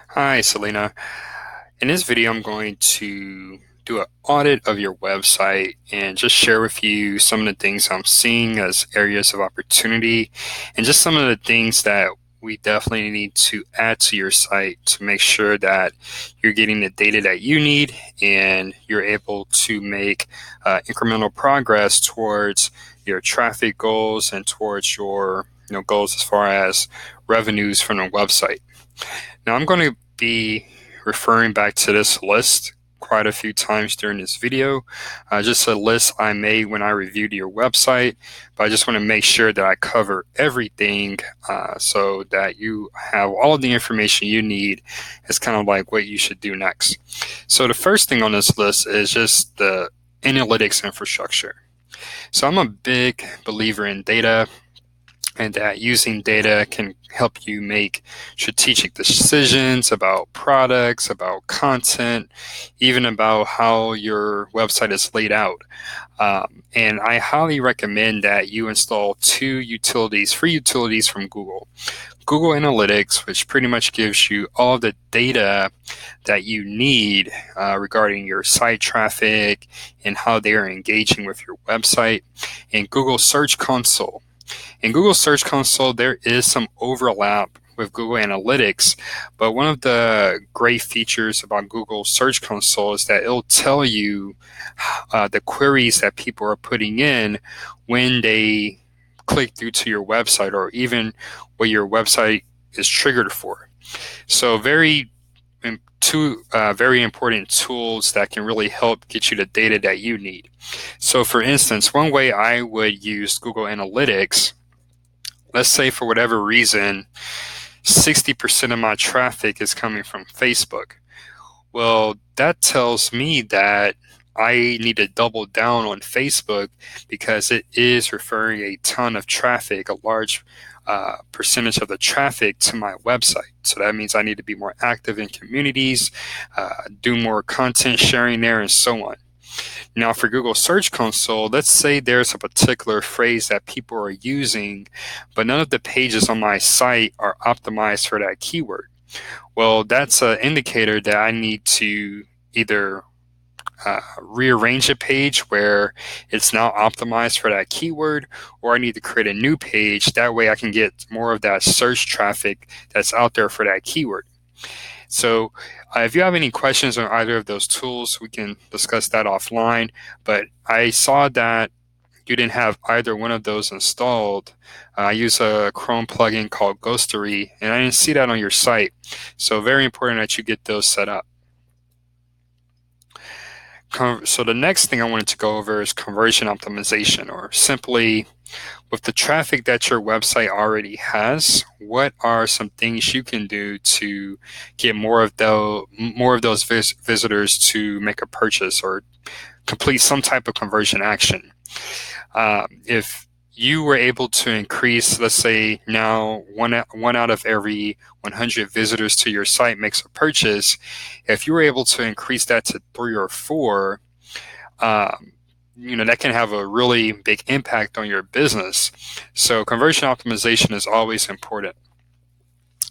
Hi, Selena. In this video, I'm going to do an audit of your website and just share with you some of the things I'm seeing as areas of opportunity and just some of the things that we definitely need to add to your site to make sure that you're getting the data that you need and you're able to make incremental progress towards your traffic goals and towards your goals as far as revenues from the website. Now I'm going to be referring back to this list quite a few times during this video. Just a list I made when I reviewed your website, but I just want to make sure that I cover everything so that you have all of the information you need. It's kind of like what you should do next. So the first thing on this list is just the analytics infrastructure. So I'm a big believer in data, and that using data can help you make strategic decisions about products, about content, even about how your website is laid out. And I highly recommend that you install two utilities, free utilities from Google. Google Analytics, which pretty much gives you all the data that you need regarding your site traffic and how they are engaging with your website, and Google Search Console. In Google Search Console, there is some overlap with Google Analytics, but one of the great features about Google Search Console is that it'll tell you the queries that people are putting in when they click through to your website, or even what your website is triggered for. So two very important tools that can really help get you the data that you need. So for instance, one way I would use Google Analytics, let's say for whatever reason, 60% of my traffic is coming from Facebook. Well, that tells me that I need to double down on Facebook because it is referring a ton of traffic, a large percentage of the traffic to my website. So that means I need to be more active in communities, do more content sharing there, and so on. Now for Google Search Console, let's say there's a particular phrase that people are using, but none of the pages on my site are optimized for that keyword. Well, that's an indicator that I need to either rearrange a page where it's now optimized for that keyword, or I need to create a new page. That way I can get more of that search traffic that's out there for that keyword. So if you have any questions on either of those tools, we can discuss that offline. But I saw that you didn't have either one of those installed. I use a Chrome plugin called Ghostery, and I didn't see that on your site. So very important that you get those set up. So the next thing I wanted to go over is conversion optimization, or simply with the traffic that your website already has, what are some things you can do to get more of those visitors to make a purchase or complete some type of conversion action? If you were able to increase, let's say now one out of every 100 visitors to your site makes a purchase, if you were able to increase that to 3 or 4, that can have a really big impact on your business. So conversion optimization is always important.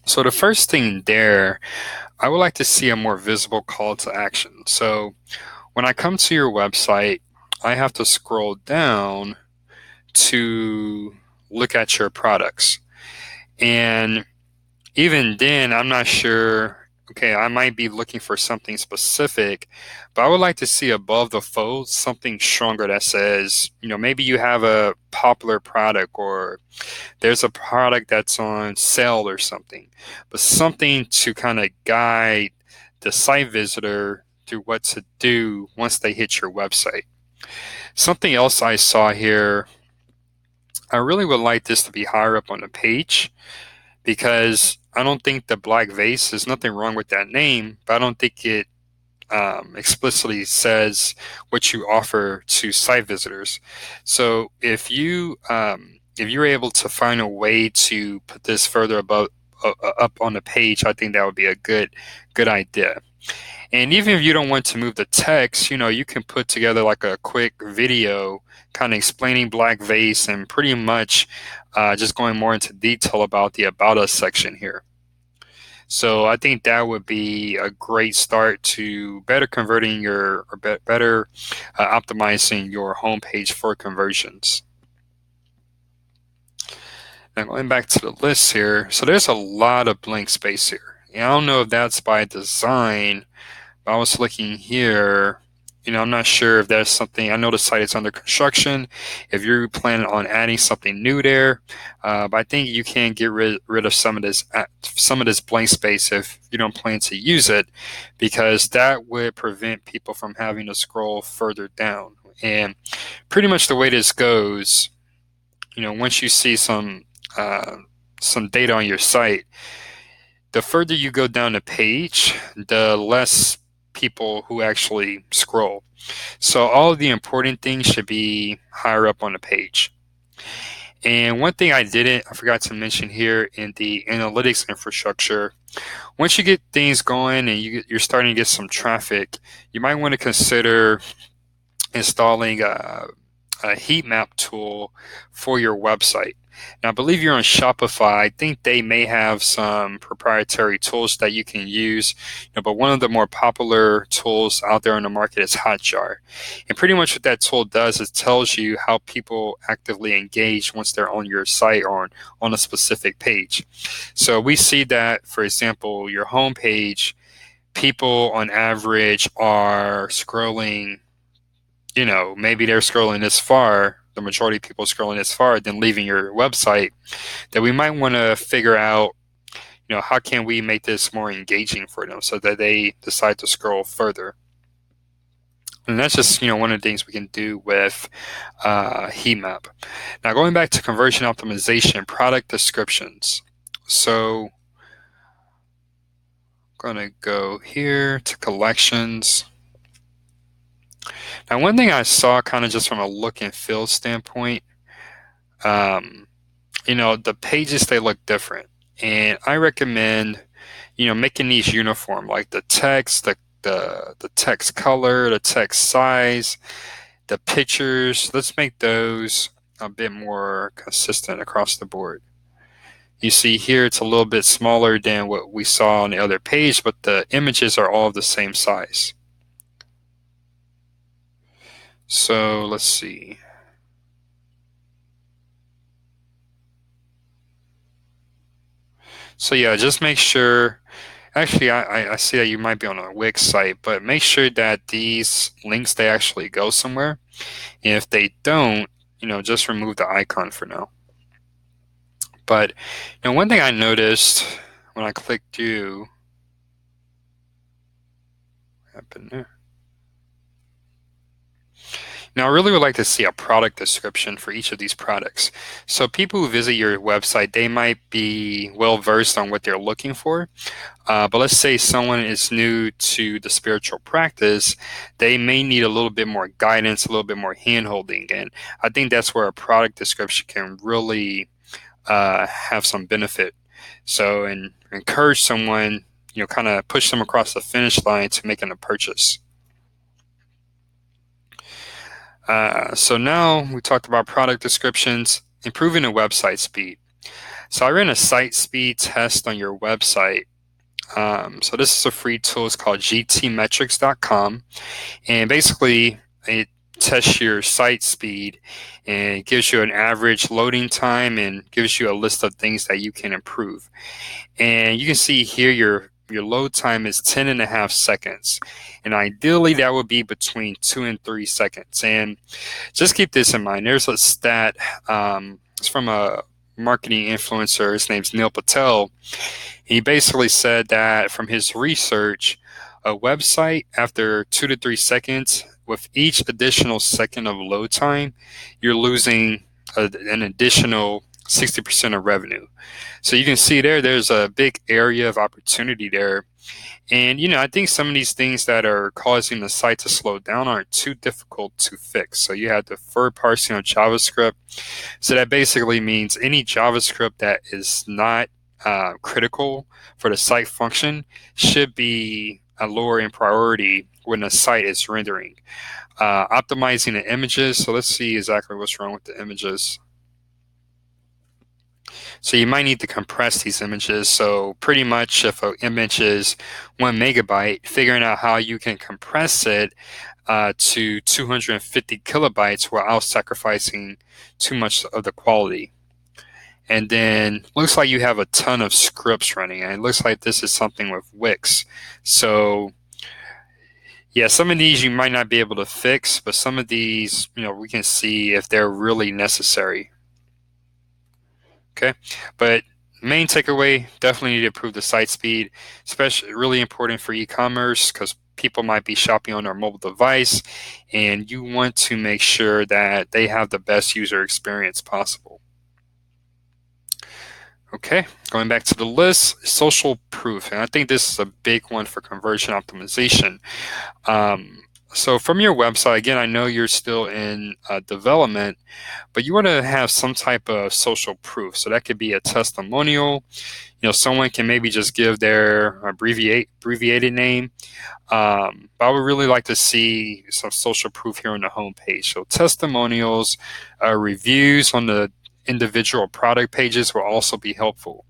So the first thing there, I would like to see a more visible call to action. So when I come to your website, I have to scroll down to look at your products. And even then, I'm not sure, okay, I might be looking for something specific, but I would like to see above the fold something stronger that says, maybe you have a popular product, or there's a product that's on sale or something, but something to kind of guide the site visitor through what to do once they hit your website. Something else I saw here, I really would like this to be higher up on the page, because I don't think the black vase, there's nothing wrong with that name, but I don't think it explicitly says what you offer to site visitors. So if you're able to find a way to put this further up on the page, I think that would be a good idea. And even if you don't want to move the text, you can put together like a quick video kind of explaining black vase and pretty much just going more into detail about the About Us section here. So I think that would be a great start to better converting your, or better optimizing your homepage for conversions. Now going back to the list here, so there's a lot of blank space here. And I don't know if that's by design, but I was looking here. I'm not sure if there's something. I know the site is under construction. If you're planning on adding something new there, but I think you can get rid of some of this blank space if you don't plan to use it, because that would prevent people from having to scroll further down. And pretty much the way this goes, once you see some data on your site, the further you go down the page, the less people who actually scroll. So all of the important things should be higher up on the page. And one thing I forgot to mention here in the analytics infrastructure, once you get things going and you're starting to get some traffic, you might want to consider installing a heat map tool for your website. Now, I believe you're on Shopify. I think they may have some proprietary tools that you can use, but one of the more popular tools out there on the market is Hotjar. And pretty much what that tool does is tells you how people actively engage once they're on your site or on a specific page. So we see that, for example, your home page, people on average are scrolling, maybe they're scrolling this far, the majority of people scrolling this far, then leaving your website, that we might want to figure out, how can we make this more engaging for them so that they decide to scroll further. And that's just, one of the things we can do with heat map. Now, going back to conversion optimization, product descriptions. So I'm going to go here to collections. Now, one thing I saw kind of just from a look and feel standpoint, the pages, they look different. And I recommend, making these uniform, like the text, the text color, the text size, the pictures. Let's make those a bit more consistent across the board. You see here it's a little bit smaller than what we saw on the other page, but the images are all the same size. So let's see. So yeah, just make sure. Actually, I see that you might be on a Wix site, but make sure that these links, they actually go somewhere. And if they don't, just remove the icon for now. But one thing I noticed when I clicked what happened there? Now, I really would like to see a product description for each of these products. So people who visit your website, they might be well versed on what they're looking for. But let's say someone is new to the spiritual practice, they may need a little bit more guidance, a little bit more hand-holding. And I think that's where a product description can really have some benefit. So, and encourage someone, kind of push them across the finish line to making a purchase. So now we talked about product descriptions, improving the website speed. So I ran a site speed test on your website. So this is a free tool. It's called gtmetrics.com. And basically, it tests your site speed and it gives you an average loading time and gives you a list of things that you can improve. And you can see here your load time is 10.5 seconds. And ideally, that would be between 2 and 3 seconds. And just keep this in mind. There's a stat. It's from a marketing influencer. His name's Neil Patel. He basically said that from his research, a website, after 2 to 3 seconds, with each additional second of load time, you're losing an additional 60% of revenue. So you can see there's a big area of opportunity there. And, I think some of these things that are causing the site to slow down aren't too difficult to fix. So you have deferred parsing of JavaScript. So that basically means any JavaScript that is not critical for the site function should be a lower in priority when the site is rendering. Optimizing the images. So let's see exactly what's wrong with the images. So you might need to compress these images. So pretty much if an image is 1 MB, figuring out how you can compress it to 250 kilobytes without sacrificing too much of the quality. And then looks like you have a ton of scripts running, and it looks like this is something with Wix. So yeah, some of these you might not be able to fix, but some of these, we can see if they're really necessary. Okay, but main takeaway, definitely need to improve the site speed, especially really important for e-commerce because people might be shopping on their mobile device, and you want to make sure that they have the best user experience possible. Okay, going back to the list, social proof, and I think this is a big one for conversion optimization. So from your website, again, I know you're still in development, but you want to have some type of social proof. So that could be a testimonial. Someone can maybe just give their abbreviated name. But I would really like to see some social proof here on the homepage. So testimonials, reviews on the individual product pages will also be helpful.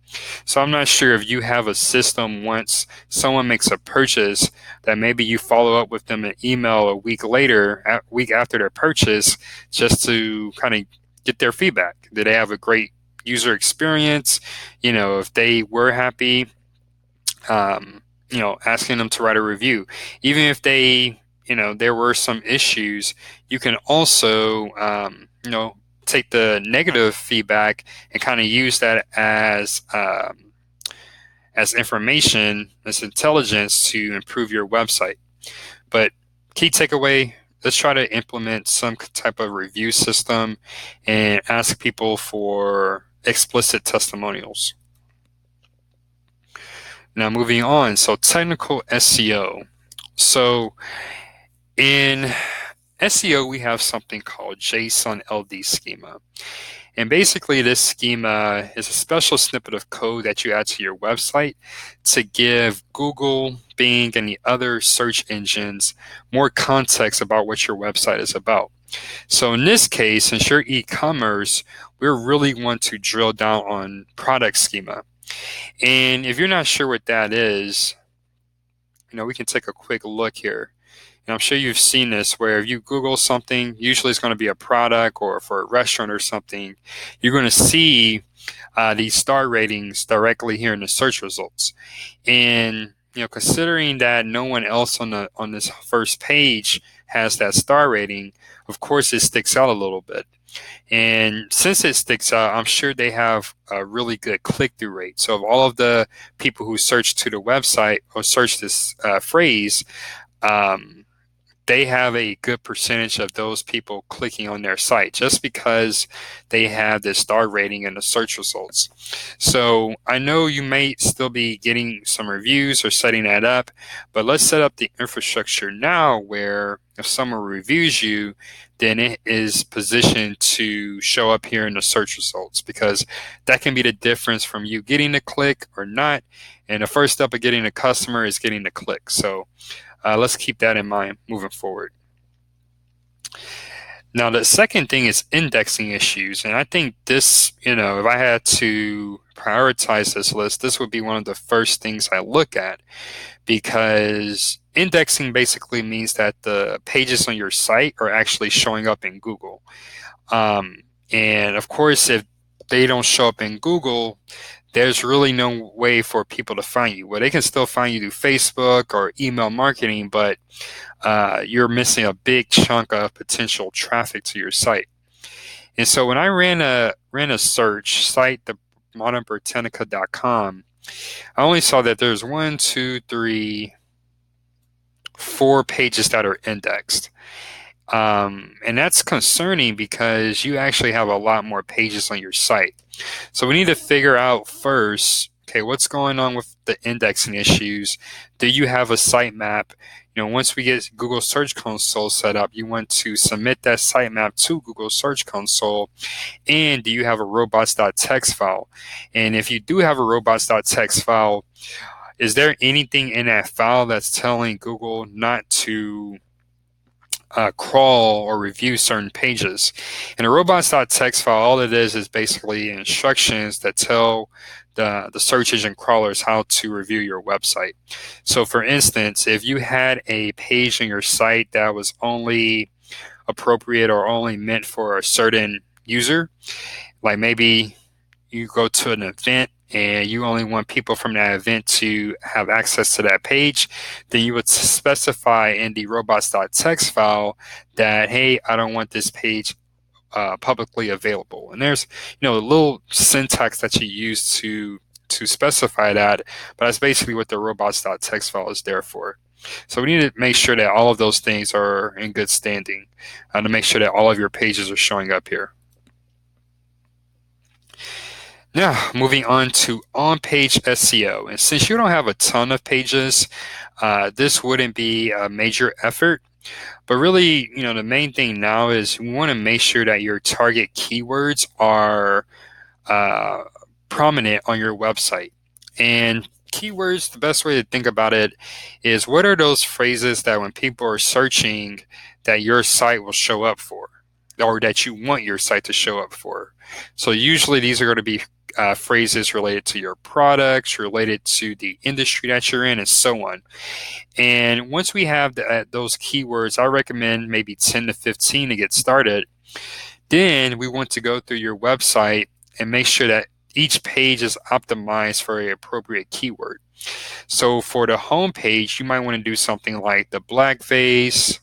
So I'm not sure if you have a system once someone makes a purchase that maybe you follow up with them an email a week later, a week after their purchase, just to kind of get their feedback. Did they have a great user experience? If they were happy, asking them to write a review. Even if they, there were some issues, you can also, take the negative feedback and kind of use that as information, as intelligence to improve your website. But key takeaway, let's try to implement some type of review system and ask people for explicit testimonials. Now moving on, so technical SEO. So in SEO, we have something called JSON LD schema. And basically this schema is a special snippet of code that you add to your website to give Google, Bing, and the other search engines more context about what your website is about. So in this case, since you're e-commerce, we really want to drill down on product schema. And if you're not sure what that is, we can take a quick look here. And I'm sure you've seen this where if you Google something, usually it's going to be a product, or for a restaurant or something, you're going to see these star ratings directly here in the search results. And considering that no one else on this first page has that star rating, of course it sticks out a little bit. And since it sticks out, I'm sure they have a really good click-through rate. So of all of the people who search to the website or search this phrase, they have a good percentage of those people clicking on their site just because they have this star rating in the search results. So I know you may still be getting some reviews or setting that up, but let's set up the infrastructure now where if someone reviews you, then it is positioned to show up here in the search results, because that can be the difference from you getting the click or not. And the first step of getting a customer is getting the click. So let's keep that in mind moving forward. Now, the second thing is indexing issues. And I think this, if I had to prioritize this list, this would be one of the first things I look at, because indexing basically means that the pages on your site are actually showing up in Google. And of course, if they don't show up in Google, there's really no way for people to find you. Well, they can still find you through Facebook or email marketing, but you're missing a big chunk of potential traffic to your site. And so when I ran a search site, the modernbotanica.com, I only saw that there's 1, 2, 3, 4 pages that are indexed. And that's concerning because you actually have a lot more pages on your site. So we need to figure out first, okay, what's going on with the indexing issues? Do you have a sitemap? Once we get Google Search Console set up, you want to submit that sitemap to Google Search Console. And do you have a robots.txt file? And if you do have a robots.txt file, is there anything in that file that's telling Google not to crawl or review certain pages. In a robots.txt file, all it is basically instructions that tell the search engine crawlers how to review your website. So for instance, if you had a page on your site that was only appropriate or only meant for a certain user, like maybe you go to an event and you only want people from that event to have access to that page, then you would specify in the robots.txt file that, hey, I don't want this page publicly available. And there's, a little syntax that you use to specify that, but that's basically what the robots.txt file is there for. So we need to make sure that all of those things are in good standing to make sure that all of your pages are showing up here. Now, moving on to on-page SEO. And since you don't have a ton of pages, this wouldn't be a major effort. But really, the main thing now is we want to make sure that your target keywords are prominent on your website. And keywords, the best way to think about it is, what are those phrases that when people are searching that your site will show up for, or that you want your site to show up for? So usually these are going to be phrases related to your products, related to the industry that you're in, and so on. And once we have those keywords, I recommend maybe 10 to 15 to get started. Then we want to go through your website and make sure that each page is optimized for an appropriate keyword. So for the home page, you might want to do something like the blackface,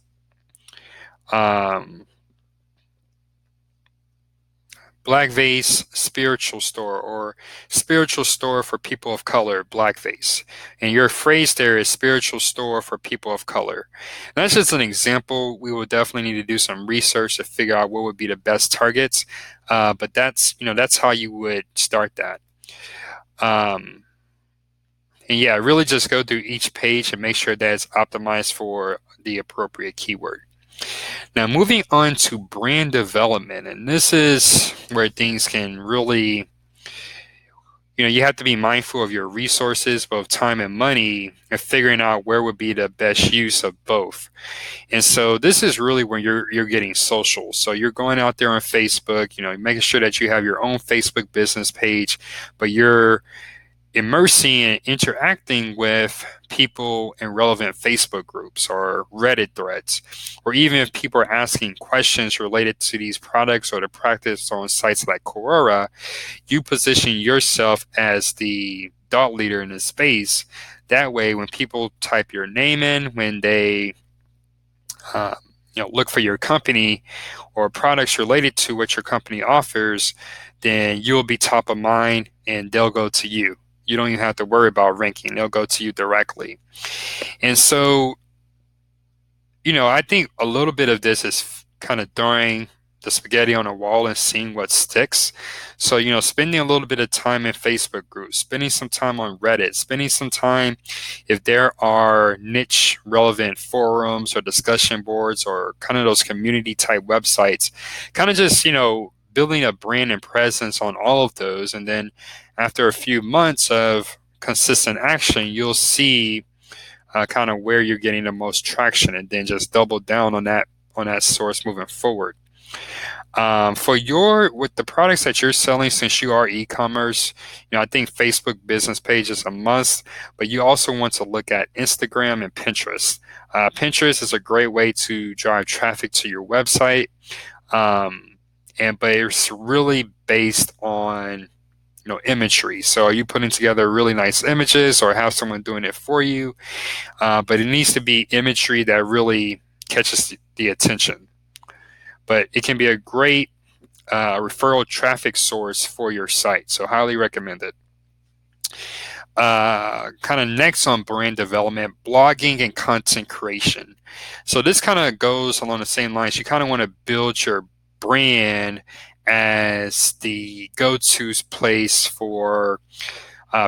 spiritual store, or spiritual store for people of color, blackface. And your phrase there is spiritual store for people of color. And that's just an example. We will definitely need to do some research to figure out what would be the best targets. But that's how you would start that. And yeah, really just go through each page and make sure that it's optimized for the appropriate keyword. Now, moving on to brand development, and this is where things can really, you have to be mindful of your resources, both time and money, and figuring out where would be the best use of both. And so this is really when you're getting social. So you're going out there on Facebook, making sure that you have your own Facebook business page, but you're immersing and interacting with people in relevant Facebook groups or Reddit threads, or even if people are asking questions related to these products or the practice on sites like Quora, you position yourself as the thought leader in the space. That way, when people type your name in, when they look for your company or products related to what your company offers, then you'll be top of mind and they'll go to you. You don't even have to worry about ranking. They'll go to you directly. And so, I think a little bit of this is kind of throwing the spaghetti on a wall and seeing what sticks. So, spending a little bit of time in Facebook groups, spending some time on Reddit, spending some time if there are niche relevant forums or discussion boards or kind of those community type websites, kind of just, building a brand and presence on all of those. And then after a few months of consistent action, you'll see kind of where you're getting the most traction, and then just double down on that source moving forward. With the products that you're selling, since you are e-commerce, I think Facebook business page is a must, but you also want to look at Instagram and Pinterest. Pinterest is a great way to drive traffic to your website. But it's really based on imagery. So are you putting together really nice images or have someone doing it for you? But it needs to be imagery that really catches the attention. But it can be a great referral traffic source for your site. So highly recommend it. Kind of next on brand development, blogging and content creation. So this kind of goes along the same lines. You kind of want to build your brand as the go-to place for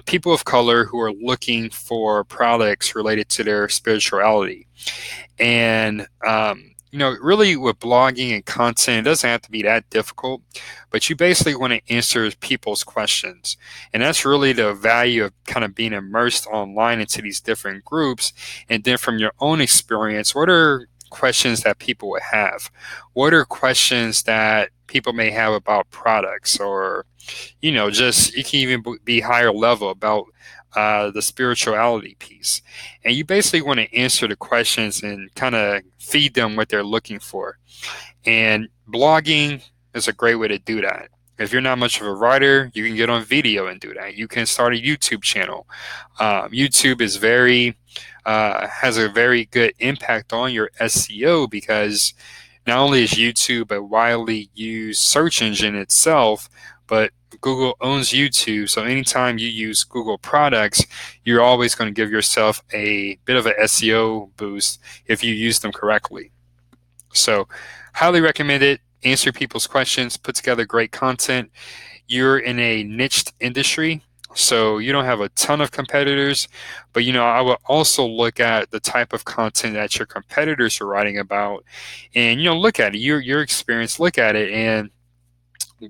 people of color who are looking for products related to their spirituality. And really with blogging and content, it doesn't have to be that difficult, but you basically want to answer people's questions. And that's really the value of kind of being immersed online into these different groups. And then from your own experience, what are questions that people would have? What are questions that people may have about products, or just it can even be higher level about the spirituality piece. And you basically want to answer the questions and kind of feed them what they're looking for. And blogging is a great way to do that. If you're not much of a writer, you can get on video and do that. You can start a YouTube channel. YouTube is has a very good impact on your SEO, because not only is YouTube a widely used search engine itself, but Google owns YouTube. So anytime you use Google products, you're always going to give yourself a bit of an SEO boost if you use them correctly. So highly recommend it. Answer people's questions, put together great content. You're in a niched industry, so you don't have a ton of competitors, but I would also look at the type of content that your competitors are writing about, and look at it, your experience, look at it, and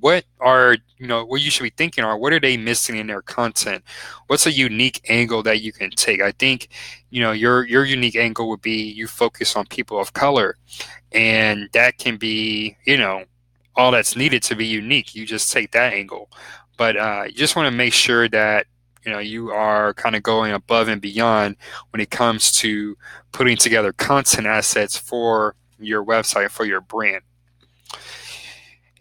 what you should be thinking are, what are they missing in their content? What's a unique angle that you can take? I think your unique angle would be you focus on people of color, and that can be all that's needed to be unique. You just take that angle, but you just want to make sure that you are kind of going above and beyond when it comes to putting together content assets for your website, for your brand.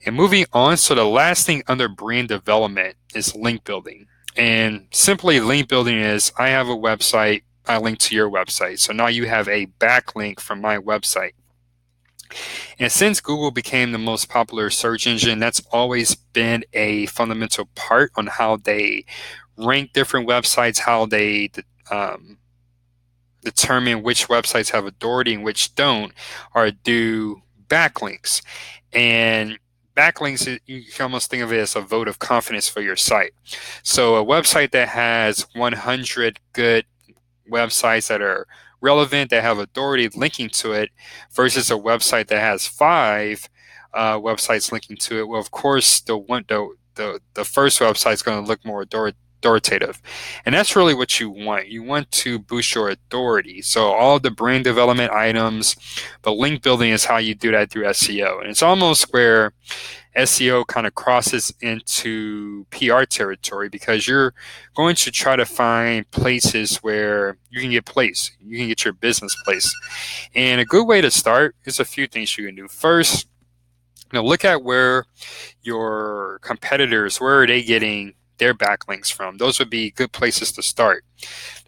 And moving on, so the last thing under brand development is link building. And simply, link building is, I have a website, I link to your website. So now you have a backlink from my website. And since Google became the most popular search engine, that's always been a fundamental part on how they rank different websites, how they determine which websites have authority and which don't, are do backlinks. And backlinks, you can almost think of it as a vote of confidence for your site. So a website that has 100 good websites that are relevant, that have authority linking to it, versus a website that has 5 websites linking to it, well, of course, the first website is going to look more authoritative. And that's really what you want. You want to boost your authority. So all the brand development items, but link building is how you do that through SEO. And it's almost where SEO kind of crosses into PR territory, because you're going to try to find places where you can get placed, you can get your business placed. And a good way to start is a few things you can do. First, look at where your competitors, where are they getting their backlinks from? Those would be good places to start.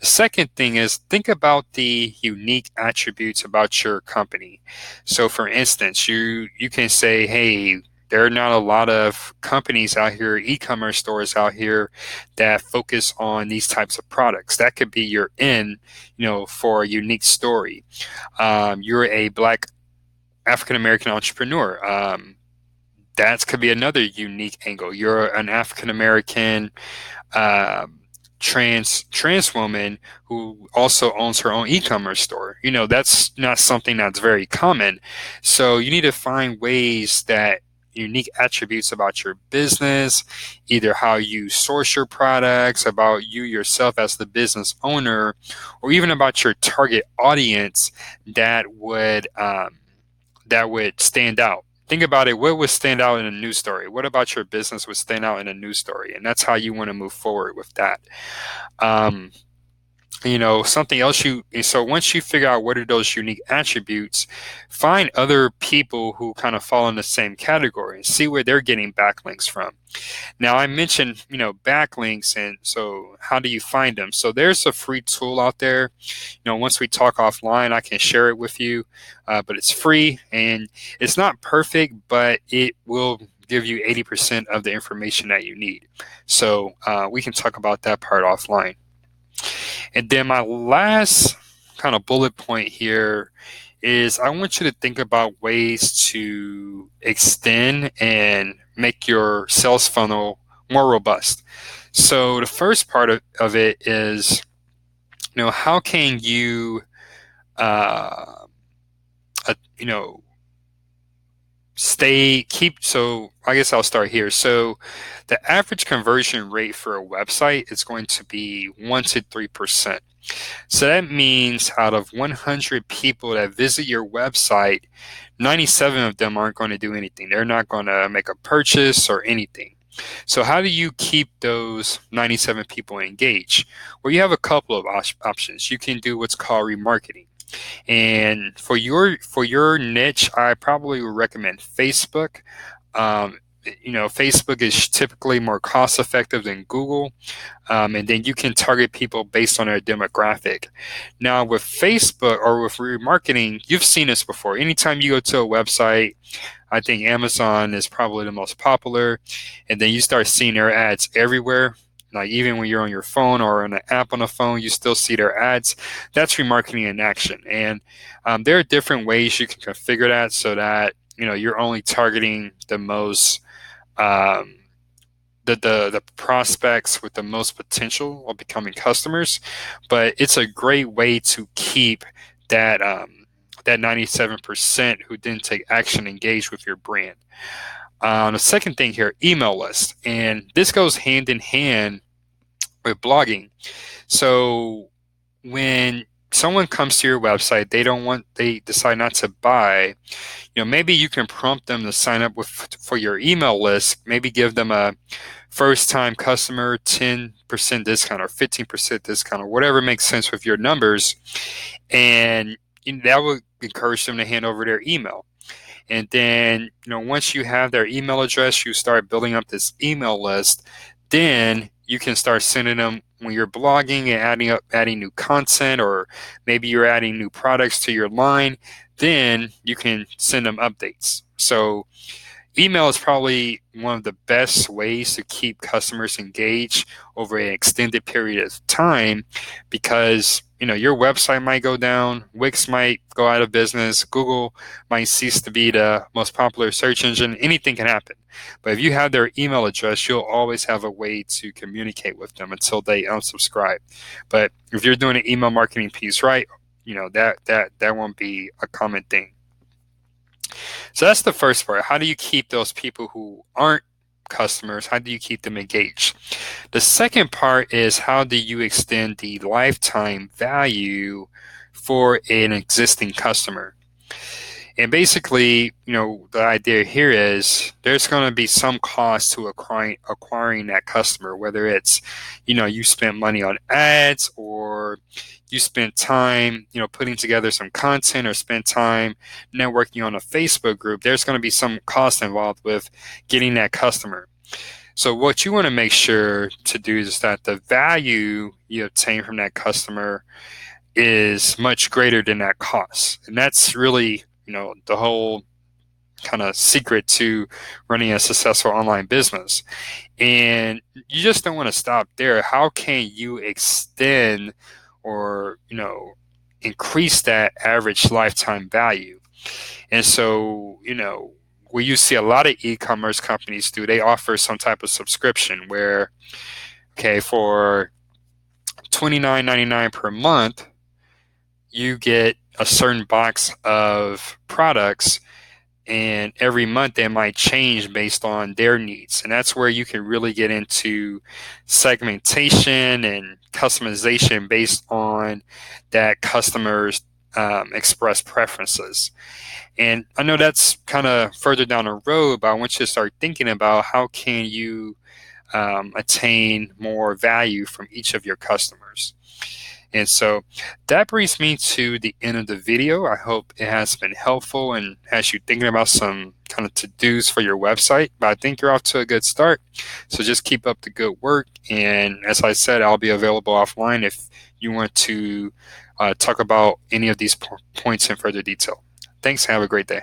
The second thing is, think about the unique attributes about your company. So for instance, you can say, hey, there are not a lot of companies out here, e-commerce stores out here, that focus on these types of products. That could be your in, for a unique story. You're a Black African-American entrepreneur. That could be another unique angle. You're an African-American trans woman who also owns her own e-commerce store. That's not something that's very common. So you need to find ways that unique attributes about your business, either how you source your products, about you yourself as the business owner, or even about your target audience that would stand out. Think about it. What would stand out in a news story? What about your business would stand out in a news story? And that's how you want to move forward with that. Something else so once you figure out what are those unique attributes, find other people who kind of fall in the same category and see where they're getting backlinks from. Now, I mentioned, backlinks, and so how do you find them? So there's a free tool out there. Once we talk offline, I can share it with you, but it's free and it's not perfect, but it will give you 80% of the information that you need. So we can talk about that part offline. And then my last kind of bullet point here is, I want you to think about ways to extend and make your sales funnel more robust. So the first part of it is, how can you, so I guess I'll start here. So the average conversion rate for a website is going to be 1 to 3%. So that means out of 100 people that visit your website, 97 of them aren't going to do anything. They're not going to make a purchase or anything. So how do you keep those 97 people engaged? Well, you have a couple of options. You can do what's called remarketing. And for your niche, I probably would recommend Facebook. Um, Facebook is typically more cost effective than Google. And then you can target people based on their demographic. Now, with Facebook or with remarketing, you've seen this before. Anytime you go to a website, I think Amazon is probably the most popular, and then you start seeing their ads everywhere. Like even when you're on your phone or on an app on the phone, you still see their ads. That's remarketing in action. And there are different ways you can configure that so that you're only targeting the most the prospects with the most potential of becoming customers. But it's a great way to keep that 97% who didn't take action engaged with your brand. The second thing here, email list. And this goes hand in hand with blogging. So when someone comes to your website, they decide not to buy, maybe you can prompt them to sign up for your email list, maybe give them a first time customer 10% discount or 15% discount or whatever makes sense with your numbers. And that would encourage them to hand over their email. And then, once you have their email address, you start building up this email list. Then you can start sending them when you're blogging and adding new content, or maybe you're adding new products to your line. Then you can send them updates. So email is probably one of the best ways to keep customers engaged over an extended period of time, because your website might go down, Wix might go out of business, Google might cease to be the most popular search engine. Anything can happen. But if you have their email address, you'll always have a way to communicate with them until they unsubscribe. But if you're doing an email marketing piece right, that won't be a common thing. So that's the first part. How do you keep those people who aren't customers? How do you keep them engaged? The second part is, how do you extend the lifetime value for an existing customer? And basically, the idea here is there's going to be some cost to acquiring that customer, whether it's, you spent money on ads, or you spent time, putting together some content, or spent time networking on a Facebook group. There's going to be some cost involved with getting that customer. So what you want to make sure to do is that the value you obtain from that customer is much greater than that cost. And that's really the whole kind of secret to running a successful online business. And you just don't want to stop there. How can you extend or increase that average lifetime value? And so what you see a lot of e-commerce companies do, they offer some type of subscription where, okay, for $29.99 per month, you get a certain box of products, and every month they might change based on their needs. And that's where you can really get into segmentation and customization based on that customer's express preferences. And I know that's kind of further down the road, but I want you to start thinking about how can you attain more value from each of your customers. And so that brings me to the end of the video. I hope it has been helpful and has you thinking about some kind of to-dos for your website. But I think you're off to a good start. So just keep up the good work. And as I said, I'll be available offline if you want to talk about any of these points in further detail. Thanks. Have a great day.